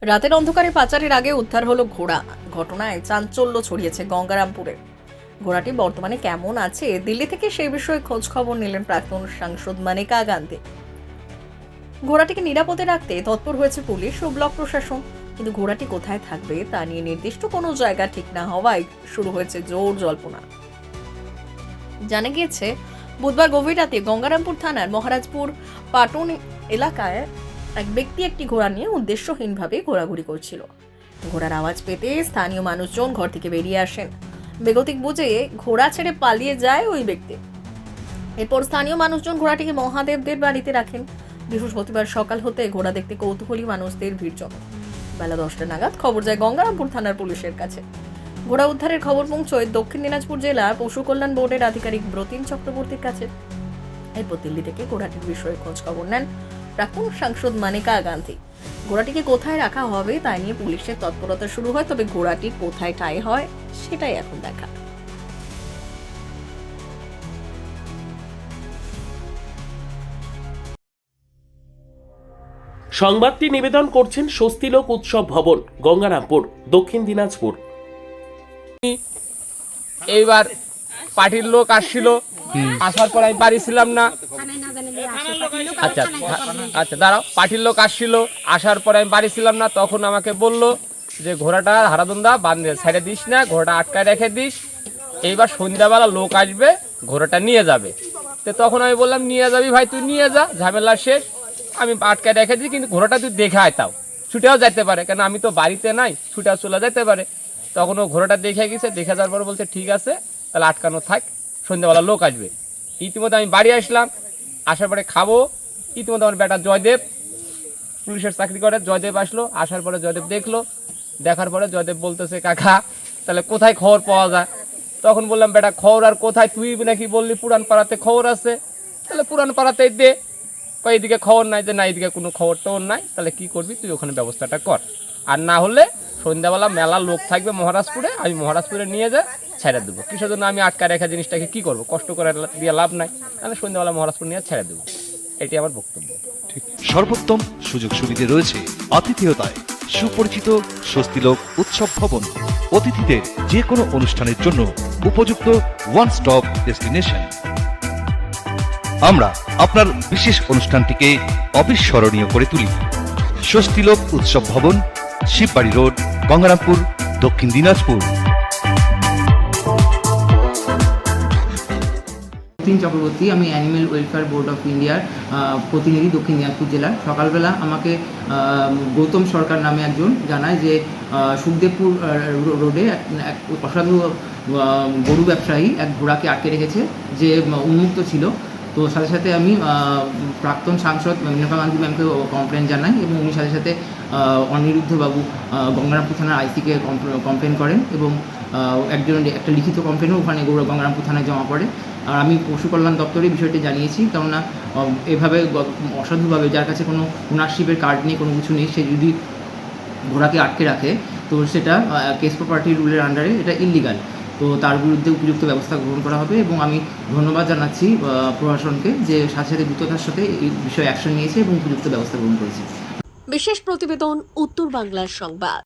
রাতের অন্ধকারে পাচারের আগে উদ্ধার হলো ঘোড়া। ঘটনায় চাঞ্চল্য ছড়িয়েছে গঙ্গারামপুরে। ঘোড়াটি বর্তমানে কেমন আছে, দিল্লি থেকে সেই বিষয়ে খোঁজ খবর নিলেন প্রাক্তন সাংসদ মানেকা গান্ধী। ঘোড়াটিকে নিরাপদে রাখতে তৎপর হয়েছে পুলিশ ও ব্লক প্রশাসন, কিন্তু ঘোড়াটি কোথায় থাকবে তা নিয়ে নির্দিষ্ট কোনো জায়গা ঠিক না হওয়ায় শুরু হয়েছে জোর জল্পনা। জানা গিয়েছে, বুধবার গভীর রাতে গঙ্গারামপুর থানার মহারাজপুর পাটন এলাকায় এক ব্যক্তি একটি ঘোড়া নিয়ে উদ্দেশ্যহীনভাবে ঘোরাঘুরি করছিল। ঘোড়ার আওয়াজ পেতে স্থানীয় মানুষজন ঘর থেকে বেরিয়ে আসেন। বেগতিক বুঝে ঘোড়া ছেড়ে পালিয়ে যায় ওই ব্যক্তি। এরপর স্থানীয় মানুষজন ঘোড়াটিকে মহাদেবদের বাড়িতে রাখেন। বৃহস্পতিবার সকাল হতে ঘোড়া দেখতে কৌতূহলী মানুষদের ভিড় জমে। বেলা 10টা নাগাদ খবর যায় গঙ্গারামপুর থানার পুলিশের কাছে। ঘোড়া উদ্ধারের খবর পৌঁছয় দক্ষিণ দিনাজপুর জেলা পশু কল্যাণ বোর্ডের আধিকারিক ব্রতিন চক্রবর্তীর কাছে। এরপর দিল্লি থেকে ঘোড়াটির বিষয়ে খোঁজ খবর নেন প্রাক্তন সাংসদ মানেকা গান্ধী। ঘোড়াটিকে কোথায় রাখা হবে তা নিয়ে পুলিশের তৎপরতা শুরু হয়, তবে ঘোড়াটি কোথায় ঠাঁই হয় সেটাই এখন দেখা। সংবাদটি নিবেদন করছেন স্বস্তিলোক উৎসব ভবন, গঙ্গারামপুর, দক্ষিণ দিনাজপুর। এইবার পার্টির লোক আসছিল, আসার পর আমি বাড়ি ছিলাম না। আচ্ছা আচ্ছা দাঁড়াও, পার্টির লোক আসছিল, আসার পরে আমি বাড়ি ছিলাম না। তখন আমাকে বলল যে ঘোড়াটা হারাদন্দা বান্ধে ছেড়ে দিস না, ঘোড়াটা আটকায় রেখে দিস, এইবার সন্ধ্যাবেলা লোক আসবে, ঘোড়াটা নিয়ে যাবে। তো তখন আমি বললাম নিয়ে যাবি ভাই, তুই নিয়ে যা, ঝামেলা শেষ, আমি আটকায় রেখে দিই, কিন্তু ঘোড়াটা তুই দেখে আয়, তাও ছুটেও যেতে পারে, কেন আমি তো বাড়িতে নাই, ছুটেও চলে যেতে পারে। তখন ও ঘোড়াটা দেখে গেছে, দেখে যাওয়ার পর বলছে ঠিক আছে তাহলে আটকানো থাক, সন্ধ্যাবেলা লোক আসবে। ইতিমধ্যে আমি বাড়ি আসলাম, আসার পরে খাবো। ইতিমধ্যে আমার বেটা জয়দেব পুলিশের চাকরি করে, জয়দেব আসলো, আসার পরে জয়দেব দেখলো, দেখার পরে জয়দেব বলতেছে কাকা তাহলে কোথায় খবর পাওয়া যায়। তখন বললাম বেটা খবর আর কোথায়, তুই নাকি বললি পুরান পাড়াতে খবর আছে, তাহলে পুরান পাড়াতেই দে। এদিকে খবর নাই, যে না এদিকে কোনো খবর টবর নাই, তাহলে কি করবি তুই ওখানে ব্যবস্থাটা কর, আর না হলে সন্ধ্যাবেলা মেলা লোক থাকবে মহারাজপুরে, আমি মহারাজপুরে নিয়ে যা ছেড়ে দেবো। কিসের জন্য আমি আটকা রেখা জিনিসটাকে কি করবো, কষ্ট করে দিয়ে লাভ নাই, তাহলে সন্ধ্যাবেলা মহারাজপুর নিয়ে ছেড়ে দেবো, এটি আমার বক্তব্য। সর্বোত্তম সুযোগ সুবিধে রয়েছে আতিথেয়তায় সুপরিচিত স্বস্তিলোক উৎসব ভবন। অতিথিদের যে কোনো অনুষ্ঠানের জন্য উপযুক্ত ওয়ান স্টপ ডেস্টিনেশন। আমরা আপনার বিশেষ অনুষ্ঠানটিকে অবিস্মরণীয় করে তুলি। স্বস্তিলোক উৎসব ভবন, শিববাড়ি রোড, গঙ্গারামপুর, দক্ষিণ দিনাজপুর। ব্রতিন চক্রবর্তী, আমি অ্যানিম্যাল ওয়েলফেয়ার বোর্ড অফ ইন্ডিয়ার প্রতিনিধি দক্ষিণ দিনাজপুর জেলার। সকালবেলা আমাকে গৌতম সরকার নামে একজন জানায় যে সুখদেবপুর রোডে এক অসাধু গরু ব্যবসায়ী এক ঘোড়াকে আটকে রেখেছে, যে উন্মুক্ত ছিল। তো সাথে সাথে আমি প্রাক্তন সাংসদ মেনকা গান্ধী ম্যামকে কমপ্লেন জানাই, এবং উনি সাথে সাথে অনিরুদ্ধবাবু গঙ্গারামপুর থানার আইসিকে কমপ্লেন করেন, এবং একটা লিখিত কমপ্লেনও ওখানে গঙ্গারামপুর থানায় জমা পড়ে। আর আমি পশু কল্যাণ দপ্তরে বিষয়টি জানিয়েছি, কেননা এভাবে অসাধুভাবে, যার কাছে কোনো ওনারশিপের কার্ড নেই, কোনো কিছু নেই, সে যদি ঘোড়াকে আটকে রাখে তো সেটা কেস প্রপার্টি রুলের আন্ডারে এটা ইল্লিগাল। তো তার বিরুদ্ধে উপযুক্ত ব্যবস্থা গ্রহণ করা হবে, এবং আমি ধন্যবাদ জানাচ্ছি প্রশাসনকে যে সাথে সাথে দ্রুততার সাথে এই বিষয়ে অ্যাকশন নিয়েছে এবং উপযুক্ত ব্যবস্থা গ্রহণ করেছে। বিশেষ প্রতিবেদন, উত্তর বাংলার সংবাদ।